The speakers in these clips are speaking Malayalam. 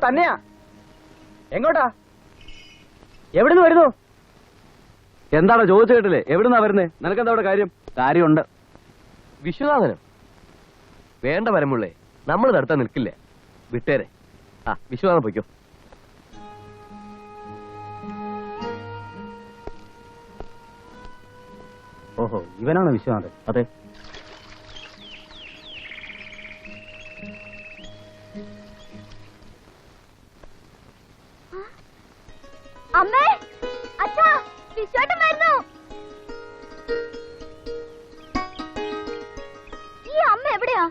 തന്നെയാ. എങ്ങോട്ടാ? എവിടുന്ന് വരുന്നു? എന്താണോ ചോദിച്ചു കേട്ടില്ലേ? എവിടുന്നാ വരുന്നേ? നിനക്കെന്താ അവിടെ കാര്യം? കാര്യമുണ്ട്. വിശ്വനാഥനം വേണ്ട വരമുള്ളേ, നമ്മൾ തടുത്താൻ നിൽക്കില്ല. വിട്ടേരെ. വിശ്വനാഥൻ പൊയ്ക്കോ. ഓഹോ, ഇവനാണോ വിശ്വനാഥൻ? അതെ. അമ്മേ, അച്ഛാ, വിശ്വേട്ടൻ വരുന്നു. ഈ അമ്മ എവിടെയാ?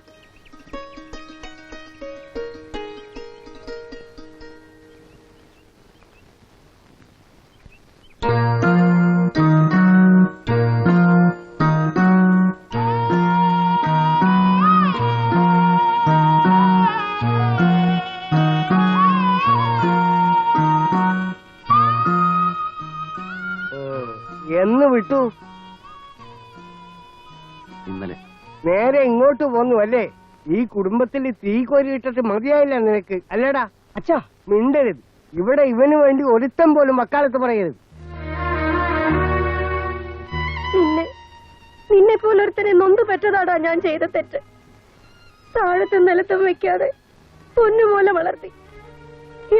എന്ന് വിട്ടു? ഇന്നലെ. നേരെ ഇങ്ങോട്ട് പോന്നു അല്ലേ? ഈ കുടുംബത്തിൽ തീ കോരി ഇട്ടിട്ട് മതിയായില്ല നിനക്ക്, അല്ലേടാ? അച്ഛാ, മിണ്ടരുത്. ഇവിടെ ഇവന് വേണ്ടി ഒരുത്തം പോലും വക്കാലത്ത് പറയരുത്. നിന്നെ പോലൊരുത്തനെ നൊന്തു പറ്റതാടാ ഞാൻ ചെയ്ത തെറ്റ്. താഴത്തെ നിലത്തും വെക്കാതെ പൊന്നുപോലെ വളർത്തി.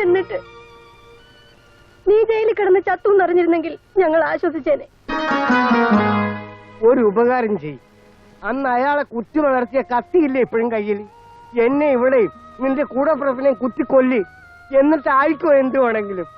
എന്നിട്ട് നീ ജയിലിൽ കിടന്ന് ചത്തു അറിഞ്ഞിരുന്നെങ്കിൽ ഞങ്ങൾ ആശ്വസിച്ചേനെ. ഒരു ഉപകാരം ചെയ്യും. അന്ന് അയാളെ കുത്തി വളർത്തിയ കത്തിയില്ലേ ഇപ്പോഴും കയ്യിൽ? എന്നെ ഇവിടെയും നിന്റെ കൂടപ്പിറപ്പിനെ കുത്തിക്കൊല്ലി, എന്നിട്ട് ആയിക്കോ എന്ത് വേണമെങ്കിലും.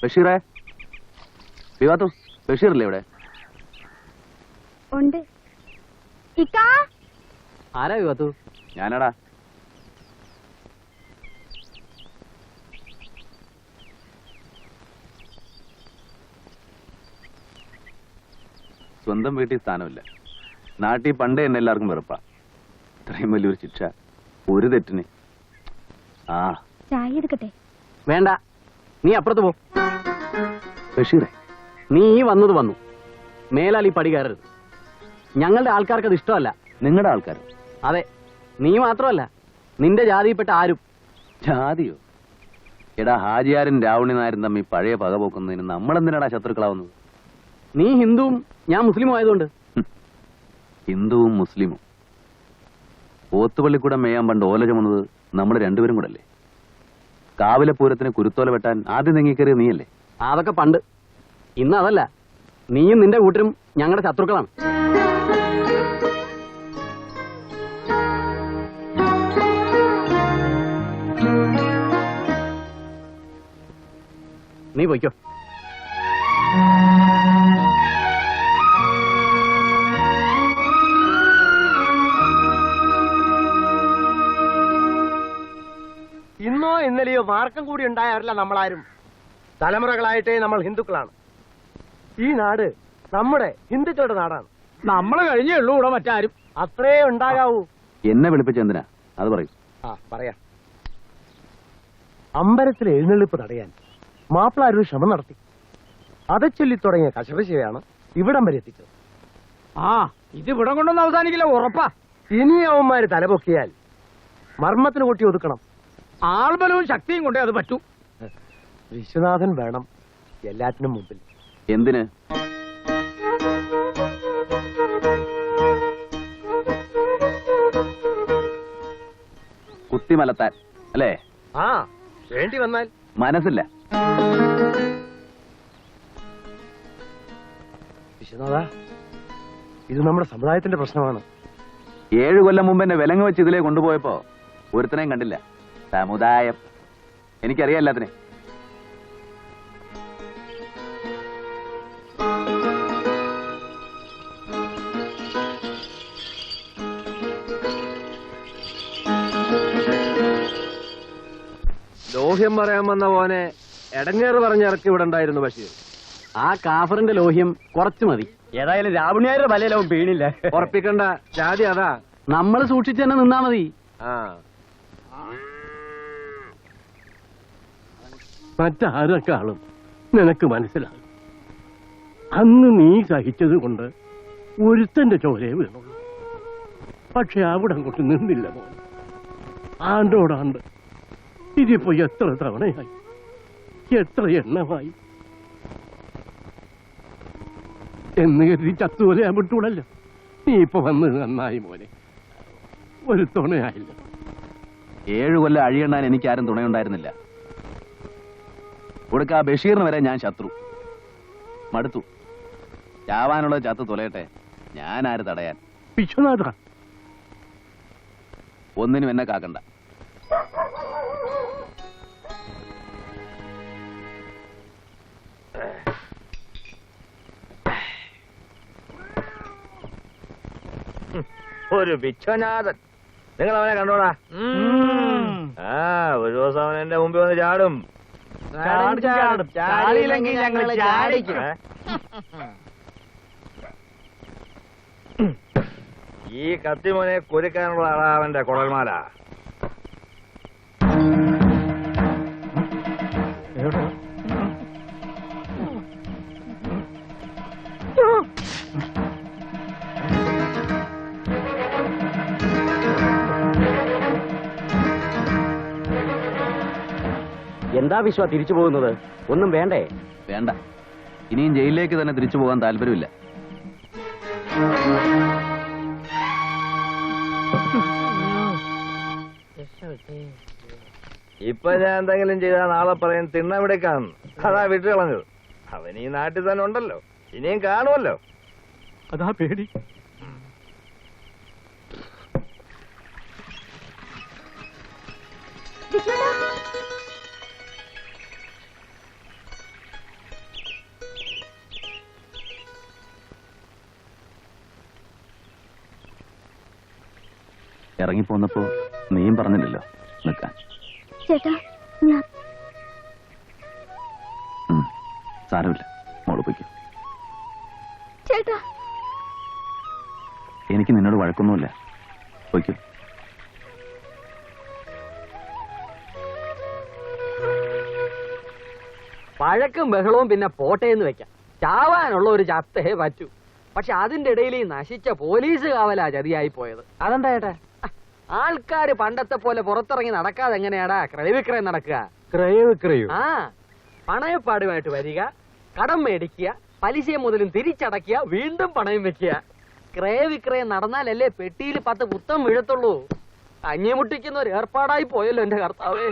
ബഷീറേ, വിവാത്തു ബഷീറല്ലേ ഇവിടെ? ഉണ്ട്. ആരാ വിവാത്തു? ഞാനാടാ. സ്വന്തം വീട്ടിൽ സ്ഥാനമില്ല. നാട്ടിൽ പണ്ടേ എന്നെ എല്ലാവർക്കും വെറുപ്പാ. ഇത്രയും വലിയൊരു ശിക്ഷ ഒരു തെറ്റിന്. ചായ എടുക്കട്ടെ? വേണ്ട, നീ അപ്പുറത്ത് പോ. ബഷീറേ, നീ ഈ വന്നത് വന്നു. മേലാൽ ഈ പടി കയറരുത്. ഞങ്ങളുടെ ആൾക്കാർക്ക് അത് ഇഷ്ടമല്ല. നിങ്ങളുടെ ആൾക്കാർ? അതെ, നീ മാത്രമല്ല, നിന്റെ ജാതിയിൽപ്പെട്ട ആരും. ജാതിയോ? എടാ, ഹാജിയാരും രാവണി നായരും തമ്മിൽ പഴയ പകപോക്കുന്നതിന് നമ്മളെന്തിനാടാ ശത്രുക്കളാവുന്നത്? നീ ഹിന്ദുവും ഞാൻ മുസ്ലിമും ആയതുകൊണ്ട്. ഹിന്ദുവും മുസ്ലിമും പോത്തുപള്ളിക്കൂടെ മേയാൻ പണ്ട് ഓല ചുമന്നത് നമ്മൾ രണ്ടുപേരും കൂടെ അല്ലേ? കാവിലെ പൂരത്തിന് കുരുത്തോല വെട്ടാൻ ആദ്യം നീങ്ങിക്കറിയ നീയല്ലേ? അതൊക്കെ പണ്ട്. ഇന്ന് അതല്ല. നീയും നിന്റെ കൂട്ടരും ഞങ്ങളുടെ ശത്രുക്കളാണ്. നീ പൊയ്ക്കോ. ഇന്നോ ഇന്നലെയോ മാർക്കം കൂടി ഉണ്ടായവരല്ല നമ്മളാരും. തലമുറകളായിട്ടേ നമ്മൾ ഹിന്ദുക്കളാണ്. ഈ നാട് നമ്മുടെ ഹിന്ദുക്കളുടെ നാടാണ്. നമ്മള് കഴിഞ്ഞേ ഉള്ളൂ ഇവിടെ മറ്റാരും. അത്രേ ഉണ്ടാകാവൂ. എന്നെ വിളിപ്പിച്ച എന്തിനാ? അത് പറയൂ. പറയാം. അമ്പലത്തിലെ എഴുന്നള്ളിപ്പ് തടയാൻ മാപ്പിളാരൊരു ശ്രമം നടത്തി. അതച്ചൊല്ലി തുടങ്ങിയ കശപശയാണ് ഇവിടം വരെ എത്തിച്ചത്. ഇത് ഇവിടെ കൊണ്ടൊന്നും അവസാനിക്കില്ല, ഉറപ്പാ. ഇനി അവന്മാര് തലപൊക്കിയാൽ മർമ്മത്തിന് കൂട്ടി ഒതുക്കണം. ആൾബലവും ശക്തിയും കൊണ്ടേ അത് പറ്റൂ. വിശ്വനാഥൻ വേണം എല്ലാറ്റിനും മുമ്പിൽ. എന്തിന്? കുത്തിമലത്താൻ അല്ലേ? വേണ്ടി വന്നാൽ. മനസ്സില്ല. വിശ്വനാഥ, ഇത് നമ്മുടെ സമുദായത്തിന്റെ പ്രശ്നമാണ്. 7 കൊല്ലം മുമ്പ് എന്നെ വിലങ്ങ് വെച്ച് ഇതിലേ കൊണ്ടുപോയപ്പോ ഒരുത്തനെയും കണ്ടില്ല. സമുദായം എനിക്കറിയാം എല്ലാത്തിനെ. ലോഹ്യം പറയാൻ വന്ന പോനെ എടങ്ങേറ് പറഞ്ഞിറക്കി ഇവിടെ ഉണ്ടായിരുന്നു ബഷീർ. ആ കാഫറിന്റെ ലോഹ്യം കുറച്ച് മതി. ഏതായാലും രാവണിയാരുടെ വലയിലാവും വീണില്ല. ഉറപ്പിക്കണ്ട, ജാതി അതാ. നമ്മൾ സൂക്ഷിച്ചു തന്നെ നിന്നാ മതി. ആ മറ്റാരെക്കാളും നിനക്ക് മനസ്സിലാകും. അന്ന് നീ സഹിച്ചത് കൊണ്ട് ഒരുത്തന്റെ ചോരയെ വീണുള്ളൂ. പക്ഷെ അവിടെ അങ്ങോട്ട് നിന്നില്ല മോൻ. ആണ്ടോടാണ്ട് ഇതിപ്പോ എത്ര തവണയായി, എത്ര എണ്ണമായി എന്ന് കരുതി ചത്തുപോലെ വിട്ടൂടല്ലോ. നീ ഇപ്പൊ വന്ന് നന്നായി മോനെ, ഒരു തുണയായില്ല. 7 കൊല്ലം അഴിയണ്ണാൻ എനിക്കാരും തുണയുണ്ടായിരുന്നില്ല. കൊടുക്ക ആ ബഷീറിന് വരെ ഞാൻ ശത്രു. മടുത്തു. ചാവാനുള്ള ചത്ത് തുലയട്ടെ, ഞാൻ ആര് തടയാൻ? വിശ്വനാഥ, ഒന്നിനും എന്നെ കാക്കണ്ട. ഒരു വിശ്വനാഥൻ, നിങ്ങൾ അവനെ കണ്ടോടാ. ആ ഒരു ദിവസം അവൻ എന്റെ മുമ്പിൽ വന്ന് ചാടും. ചാടിയില്ലെങ്കിൽ ഞങ്ങൾ ചാടിക്കും. ഈ കത്തിമോനെ കുരുക്കാനുള്ള ആളാ അവന്റെ കുഴൽമാല. എന്താ വിശ്വ തിരിച്ചു പോകുന്നത്? ഒന്നും വേണ്ടേ? വേണ്ട, ഇനിയും ജയിലിലേക്ക് തന്നെ തിരിച്ചു പോകാൻ താല്പര്യമില്ല. ഇപ്പൊ ഞാൻ എന്തെങ്കിലും ചെയ്താൽ നാളെ പറയും തിണ്ണവിടേക്കാന്ന്. അതാ വിട്ടു കളഞ്ഞത്. അവൻ ഈ നാട്ടിൽ തന്നെ ഉണ്ടല്ലോ, ഇനിയും കാണുമല്ലോ. അതാ പേടി. ഇറങ്ങിപ്പോന്നപ്പോ നീയും പറഞ്ഞില്ലല്ലോ നിൽക്കാൻ. ചേട്ടാ, ഞാൻ സാരമില്ല, മോള് പോയിക്കോ. ചേട്ടാ, എനിക്ക് നിന്നോട് വഴക്കൊന്നുമില്ല, പോയിക്കോ. പഴക്കും ബഹളവും പിന്നെ പോട്ടേന്ന് വെക്കാം. ചാവാനുള്ള ഒരു ചത്തേ പറ്റൂ. പക്ഷെ അതിന്റെ ഇടയിൽ ഈ നശിച്ച പോലീസ് കാവലാ ചതിയായി പോയത്. അതെന്താ ചേട്ടാ? ആൾക്കാര് പണ്ടത്തെ പോലെ പുറത്തിറങ്ങി നടക്കാതെ എങ്ങനെയാടാ ക്രയവിക്രയം നടക്കുക? ക്രയവിക്രയോ? ആ, പണയപ്പാടുമായിട്ട് വരിക, കടം മേടിക്കുക, പലിശയും മുതലും തിരിച്ചടക്കുക, വീണ്ടും പണയം വെക്കുക. ക്രയവിക്രയം നടന്നാലല്ലേ പെട്ടിയിൽ 10 പുത്തം വീഴത്തുള്ളൂ. കഞ്ഞിമുട്ടിക്കുന്ന ഒരു ഏർപ്പാടായി പോയല്ലോ എന്റെ കർത്താവേ.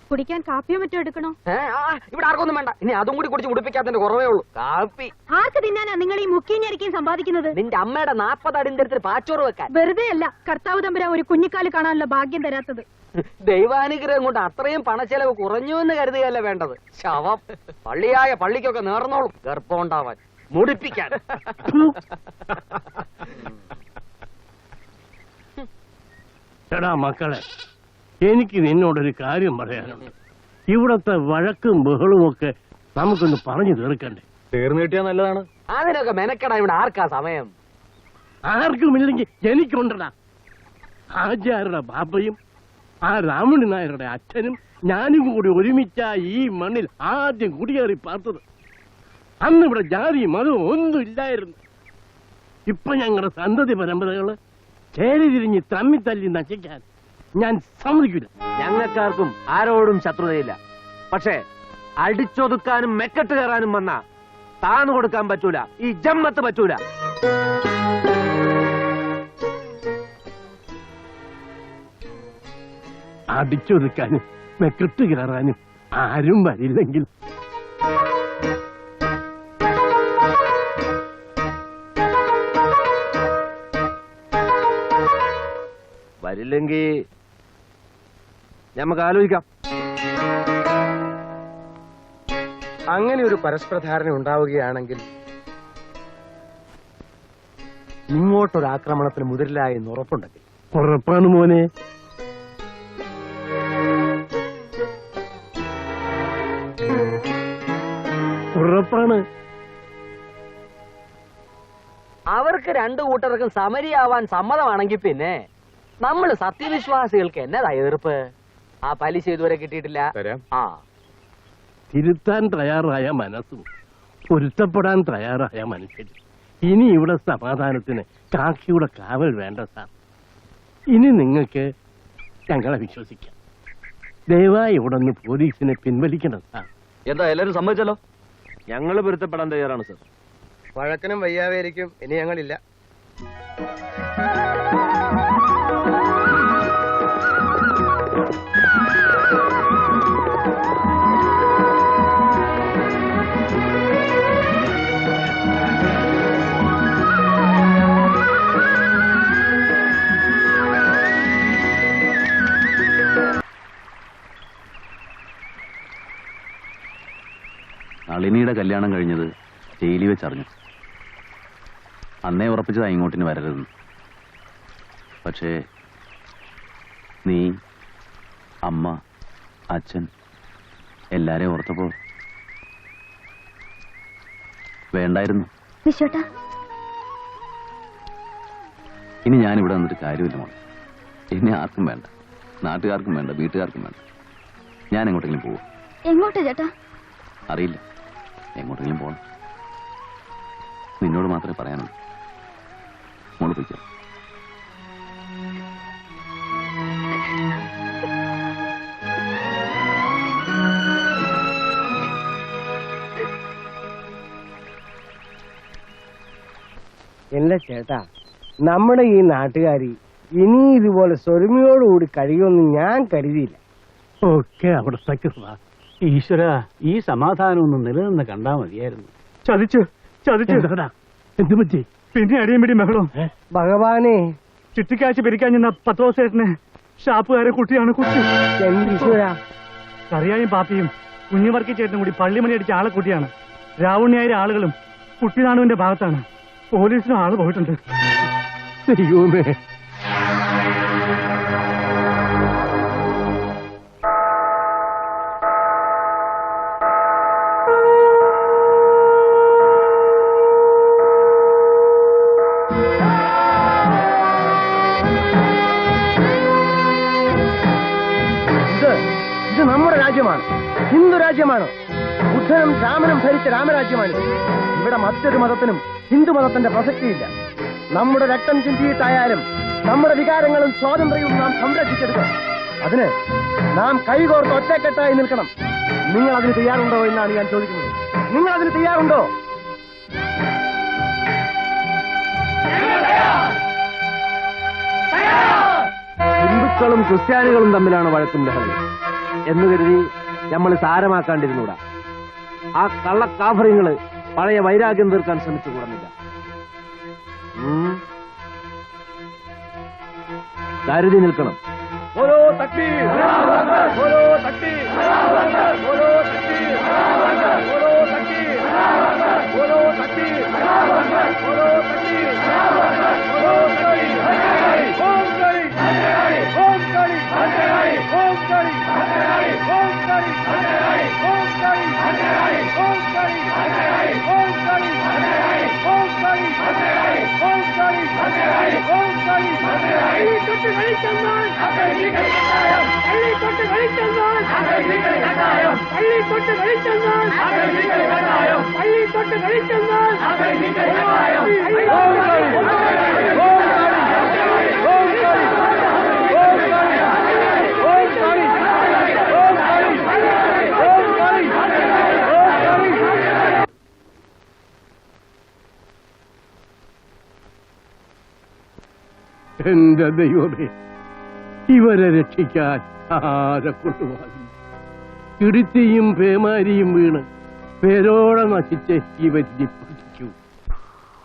കുടിക്കാൻ കാപ്പിയോ മറ്റോ എടുക്കണോ? ഇവിടെ ആർക്കൊന്നും വേണ്ട. ഇനി അതും കൂടി കുടിച്ച് ഉടുപ്പിക്കാത്തതിന്റെ കുറവേ ഉള്ളൂ. കാപ്പി ആർക്ക് തിന്നാനാ നിങ്ങൾ ഈ മുക്കിഞ്ഞരിക്കും സമ്പാദിക്കുന്നത്? നിന്റെ അമ്മയുടെ 40 അടിന്തരത്തിൽ പാച്ചോറ് വെക്കാൻ. വെറുതെ അല്ല കർത്താവ് തമ്പുരാൻ ഒരു കുഞ്ഞിക്കാല് കാണാനുള്ള ഭാഗ്യം തരാത്തത്. ദൈവാനുഗ്രഹം കൊണ്ട് അത്രയും പണച്ചെലവ് കുറഞ്ഞു എന്ന് കരുതുകയല്ല വേണ്ടത്. ശവം പള്ളിയായ പള്ളിക്കൊക്കെ നേർന്നോളും ഗർഭം ഉണ്ടാവാൻ, മുടിപ്പിക്കാൻ. എടാ മക്കളെ, എനിക്ക് നിന്നോടൊരു കാര്യം പറയാനുണ്ട്. ഇവിടത്തെ വഴക്കും ബഹളവും ഒക്കെ നമുക്കൊന്ന് പറഞ്ഞു തീർക്കണ്ടേ? തീർന്നു കിട്ടിയാ നല്ലതാണ്. അതിനൊക്കെ മെനക്കെടാ ഇവിടെ ആർക്കാ സമയം? ആർക്കുമില്ലെങ്കിൽ എനിക്കുണ്ടടാ. ആചാരുടെ ബാബയും ആ രാമണി നായരുടെ അച്ഛനും ഞാനും കൂടി ഒരുമിച്ചാ ഈ മണ്ണിൽ ആദ്യം കുടിയേറി പാർത്തത്. അന്ന് ഇവിടെ ജാതിയും മതവും ഒന്നും ഇല്ലായിരുന്നു. ഇപ്പൊ ഞങ്ങളുടെ സന്തതി പരമ്പരകള് ചേരി തിരിഞ്ഞ് തമ്മിത്തല്ലി നശിക്കാൻ ഞാൻ സമ്മതിക്കില്ല. ഞങ്ങൾക്കാർക്കും ആരോടും ശത്രുതയില്ല. പക്ഷേ അടിച്ചൊതുക്കാനും മെക്കെട്ട് കയറാനും വന്ന താന്നു കൊടുക്കാൻ പറ്റൂല. ഈ ജമ്മത്ത് പറ്റൂല. അടിച്ചൊതുക്കാനും മെക്കെട്ട് കയറാനും ആരും വരില്ലെങ്കിൽ വരില്ലെങ്കി നമുക്ക് ആലോചിക്കാം. അങ്ങനെ ഒരു പരസ്പര ധാരണ ഉണ്ടാവുകയാണെങ്കിൽ ഇങ്ങോട്ടൊരു ആക്രമണത്തിന് മുതിരില്ല എന്ന് ഉറപ്പുണ്ടെങ്കിൽ. ഉറപ്പാണ് മോനെ. ഉറപ്പാണ്. അവർക്ക് രണ്ടു കൂട്ടർക്കും സമരിയാവാൻ സമ്മതമാണെങ്കിൽ പിന്നെ നമ്മൾ സത്യവിശ്വാസികൾക്ക് എന്നതാ എതിർപ്പ്? ആ പലിശ ഇതുവരെ കിട്ടിയിട്ടില്ല. ആ തിരുത്താൻ തയ്യാറായ മനസ്സും പൊരുത്തപ്പെടാൻ തയ്യാറായ മനുഷ്യരും. ഇനി ഇവിടെ സമാധാനത്തിന് കാക്കിയുടെ കാവൽ വേണ്ട സാർ. ഇനി നിങ്ങൾക്ക് ഞങ്ങളെ വിശ്വസിക്കാം. ദയവായി ഇവിടെ നിന്ന് പോലീസിനെ പിൻവലിക്കണം സാർ. എന്താ എല്ലാരും സമ്മതിച്ചല്ലോ? ഞങ്ങൾ പൊരുത്തപ്പെടാൻ തയ്യാറാണ് സർ. വഴക്കനും വയ്യാവേരിക്കും ഇനി ഞങ്ങളില്ല. നളിനിയുടെ കല്യാണം കഴിഞ്ഞത് ജയിലിൽ വെച്ചറിഞ്ഞു. അന്നേ ഉറപ്പിച്ചതാ ഇങ്ങോട്ടിന് വരരുതെന്ന്. പക്ഷേ നീ, അമ്മ, അച്ഛൻ എല്ലാരെയും ഓർത്തപ്പോ വേണ്ടായിരുന്നു. ഇനി ഞാനിവിടെ വന്നിട്ട് കാര്യമില്ല മോളെ. എന്നെ ആർക്കും വേണ്ട, നാട്ടുകാർക്കും വേണ്ട, വീട്ടുകാർക്കും വേണ്ട. ഞാൻ എങ്ങോട്ടെങ്കിലും പോവും. എങ്ങോട്ടാ ചേട്ടാ? അറിയില്ല, എങ്ങോട്ടെങ്കിലും പോകണം. നിന്നോട് മാത്രമേ പറയാനുള്ളൂ. മോള് പോയിക്കോ. എന്റെ ചേട്ടാ, നമ്മുടെ ഈ നാട്ടുകാരി ഇനി ഇതുപോലെ സ്വരമയോടുകൂടി കഴിയുമെന്ന് ഞാൻ കരുതിയില്ല. ഒക്കെ അവിടത്തേക്ക് ഈശ്വര, ഈ സമാധാനം ഒന്ന് നിലനിന്ന് കണ്ടാ മതിയായിരുന്നു. ചതിച്ചു എന്ത് പറ്റി? പിന്നെ അടിയും പിടി ബഹളം. ഭഗവാനെ, ചുറ്റിക്കാഴ്ച പിരിക്കാൻ ചെന്ന പത്രോസേട്ടന് ഷാപ്പുകാരെ കുട്ടിയാണ് കുട്ടി. എന്റെ ഈശ്വര, കറിയായും പാപ്പിയും കുഞ്ഞുവർക്കി ചേട്ടനും കൂടി പള്ളിമണി അടിച്ച ആളെ കുട്ടിയാണ്. രാവുണ്ണിയായ ആളുകളും കുട്ടിനാണുവിന്റെ ഭാഗത്താണ്. പോലീസിനും ആള് പോയിട്ടുണ്ട്. ദൈവമേ, ഇത് നമ്മുടെ രാജ്യമാണ്, ഹിന്ദു രാജ്യമാണ്. ബുദ്ധനും രാമനും ഭരിച്ച രാമരാജ്യമാണ്. ഇവിടെ മറ്റൊരു മതത്തിനും ഹിന്ദു മതത്തിന്റെ പ്രസക്തിയില്ല. നമ്മുടെ രക്തം ചിന്തിയിട്ടായാലും നമ്മുടെ വികാരങ്ങളും സ്വാതന്ത്ര്യവും നാം സംരക്ഷിച്ചെടുക്കണം. അതിന് നാം കൈകോർത്ത് ഒറ്റക്കെട്ടായി നിൽക്കണം. നിങ്ങൾ അതിന് തയ്യാറുണ്ടോ എന്നാണ് ഞാൻ ചോദിക്കുന്നത്. നിങ്ങൾ അതിന് തയ്യാറുണ്ടോ? ഹിന്ദുക്കളും ക്രിസ്ത്യാനികളും തമ്മിലാണ് വഴക്കും ലഹളി എന്ന് കരുതി നമ്മൾ സാരമാക്കാണ്ടിരുന്നൂടാ. ആ കള്ളക്കാഫറിങ്ങള് പഴയ വൈരാഗ്യം തീർക്കാൻ ശ്രമിച്ചു കൂടുന്നില്ല. കരുതി നിൽക്കണം. ഓരോ തക്ബീർ, ഓരോ തക്ബീർ, ഓരോ തക്ബീർ, ഓരോ തക്ബീർ, ഓരോ തക്ബീർ, ഓരോ തക്ബീർ, ഓരോ തക്ബീർ. ഓം കളി, ഓം കളി, ഓം കളി, ഓം കളി, ഓം കളി, ഓം കളി, ഓം കളി, ഓം കളി, ഓം കളി, ഓം കളി. തൊട്ട് കളിച്ചെന്നാൽ പള്ളി തൊട്ട് കളിച്ചെന്നാൽ പള്ളി തൊട്ട് കളിച്ചെന്നാൽ പള്ളി തൊട്ട് കളിച്ചെന്നാൽ എന്റെ ദൈവമേ, ഇവരെ രക്ഷിക്കാൻ ആരെ കൊണ്ടുപോകും? ഇടുത്തിയും പേമാരിയും വീണ് പേരോടെ നശിച്ച് ഇവരിനി പഠിക്കൂ.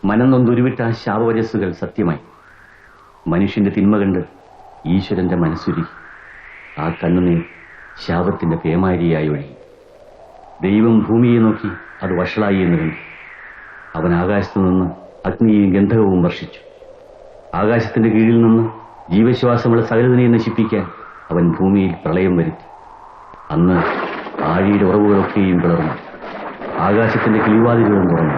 മനം നൊന്തുരുവിട്ട ആ ശാപവരസ്സുകൾ സത്യമായി. മനുഷ്യന്റെ തിന്മ കണ്ട് ഈശ്വരന്റെ മനസ്സുരി. ആ കണ്ണുനീർ ശാപത്തിന്റെ പേമാരിയായി ഒഴുകി. ദൈവം ഭൂമിയെ നോക്കി അത് വഷളായി എന്ന് കണ്ടു. അവൻ ആകാശത്തു നിന്ന് അഗ്നിയും ഗന്ധകവും വർഷിച്ചു. ആകാശത്തിന്റെ കീഴിൽ നിന്ന് ജീവശ്വാസമുള്ള സകലതിനെ നശിപ്പിക്കാൻ അവൻ ഭൂമിയിൽ പ്രളയം വരുത്തി. അന്ന് ആഴിയുടെ ഉറവുകളൊക്കെയും പിളർന്നു. ആകാശത്തിന്റെ കിളിവാതിലുകളും തുറന്നു.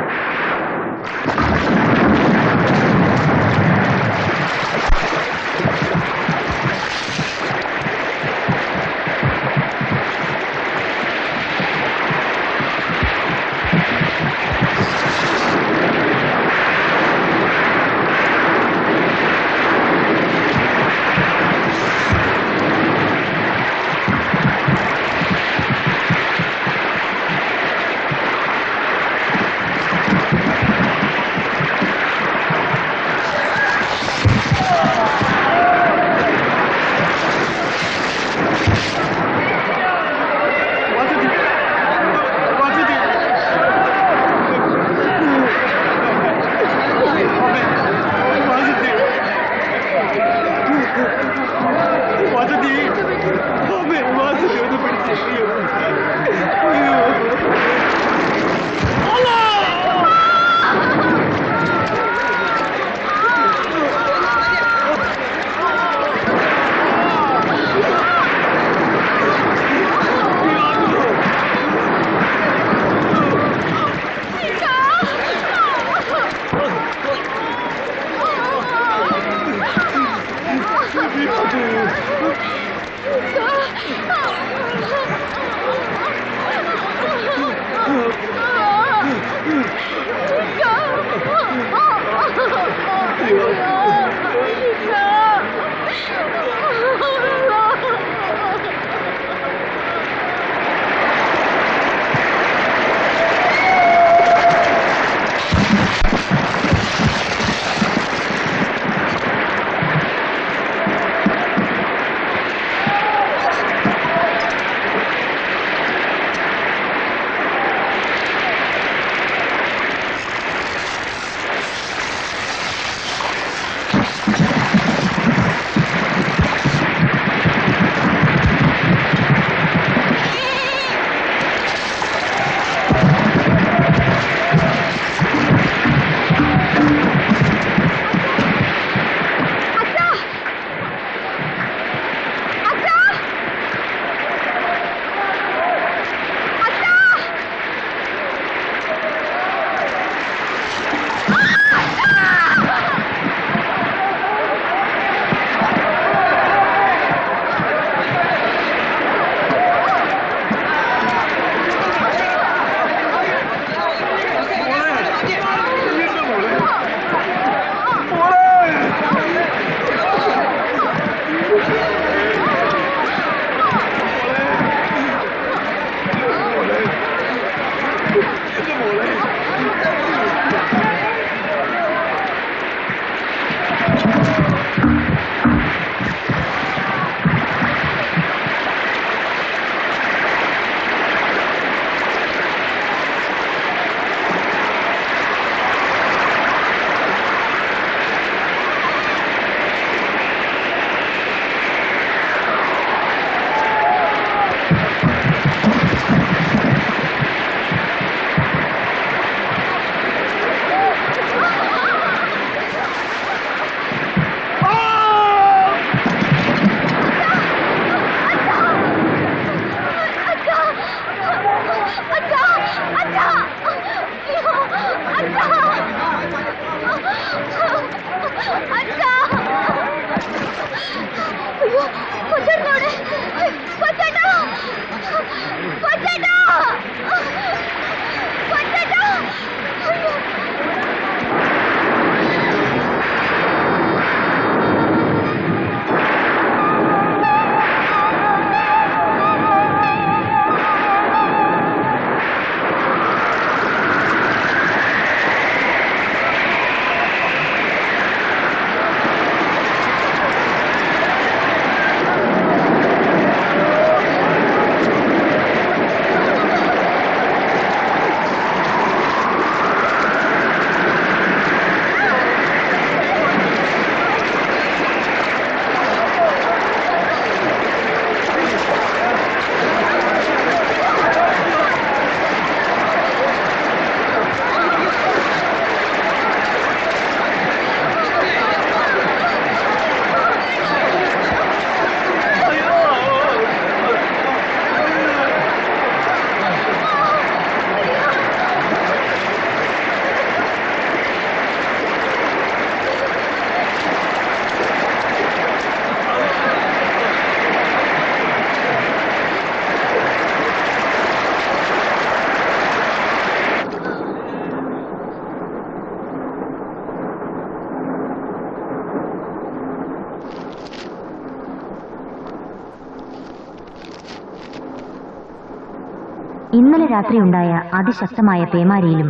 ഇന്നലെ രാത്രിയുണ്ടായ അതിശക്തമായ പേമാരിയിലും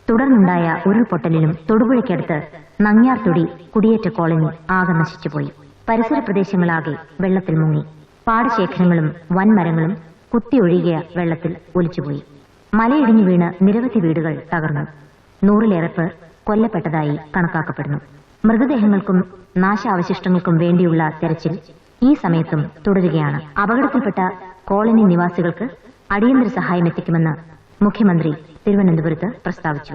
തുടർന്നുണ്ടായ ഉരുൾപൊട്ടലിലും തൊടുപുഴയ്ക്കടുത്ത് നങ്ങ്യാർതൊടി കുടിയേറ്റ കോളനി ആകെ നശിച്ചുപോയി. പരിസര പ്രദേശങ്ങളാകെ വെള്ളത്തിൽ മുങ്ങി. പാടശേഖരങ്ങളും വൻമരങ്ങളും കുത്തിയൊഴുകിയ വെള്ളത്തിൽ ഒലിച്ചുപോയി. മലയിടിഞ്ഞു വീണ് നിരവധി വീടുകൾ തകർന്നു. 100-ലേറെ പേർ കൊല്ലപ്പെട്ടതായി കണക്കാക്കപ്പെടുന്നു. മൃതദേഹങ്ങൾക്കും നാശാവശിഷ്ടങ്ങൾക്കും വേണ്ടിയുള്ള തെരച്ചിൽ ഈ സമയത്തും തുടരുകയാണ്. അപകടത്തിൽപ്പെട്ട കോളനി നിവാസികൾക്ക് അടിയന്തര സഹായം എത്തിക്കുമെന്ന് മുഖ്യമന്ത്രി തിരുവനന്തപുരത്ത് പ്രസ്താവിച്ചു.